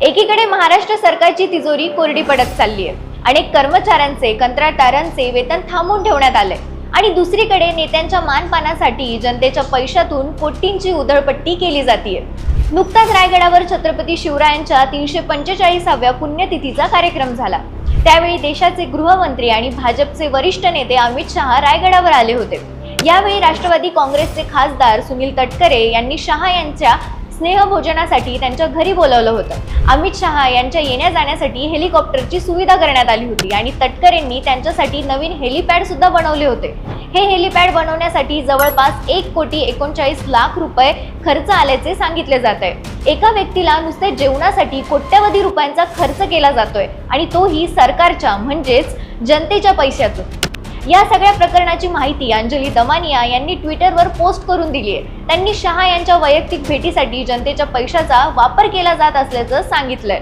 एकीकडे महाराष्ट्र सरकारची तिजोरी कोरडी पडत चालली आहे। अनेक कर्मचाऱ्यांचे कंत्राटदारांचे वेतन थांबवून ठेवण्यात आले आणि दुसरीकडे नेत्यांच्या मानपानासाठी जनतेच्या पैशातून कोटींची उधळपट्टी केली जाते। नुकताच रायगडावर छत्रपती शिवरायांच्या 345व्या पुण्यतिथीचा कार्यक्रम झाला। त्यावेळी देशाचे गृहमंत्री आणि भाजपचे वरिष्ठ नेते अमित शहा रायगडावर आले होते। यावेळी राष्ट्रवादी काँग्रेसचे खासदार सुनील तटकरे यांनी शहा यांच्या स्नेहभोजनासाठी त्यांच्या घरी बोलावलं होतं। अमित शहा यांच्या येण्या जाण्यासाठी हेलिकॉप्टरची सुविधा करण्यात आली होती आणि तटकरेंनी त्यांच्यासाठी नवीन हेलिपॅड सुद्धा बनवले होते। हे हेलिपॅड बनवण्यासाठी जवळपास 1,39,00,000 रुपये खर्च आल्याचे सांगितले जात आहे। एका व्यक्तीला नुसते जेवणासाठी कोट्यवधी रुपयांचा खर्च केला जातोय आणि तोही सरकारच्या म्हणजेच जनतेच्या पैशातून। या सगळ्या प्रकरणाची माहिती अंजली दमानिया यांनी ट्विटरवर पोस्ट करून दिली आहे। त्यांनी शहा यांच्या वैयक्तिक भेटीसाठी जनतेच्या पैशाचा वापर केला जात असल्याचं सांगितलंय।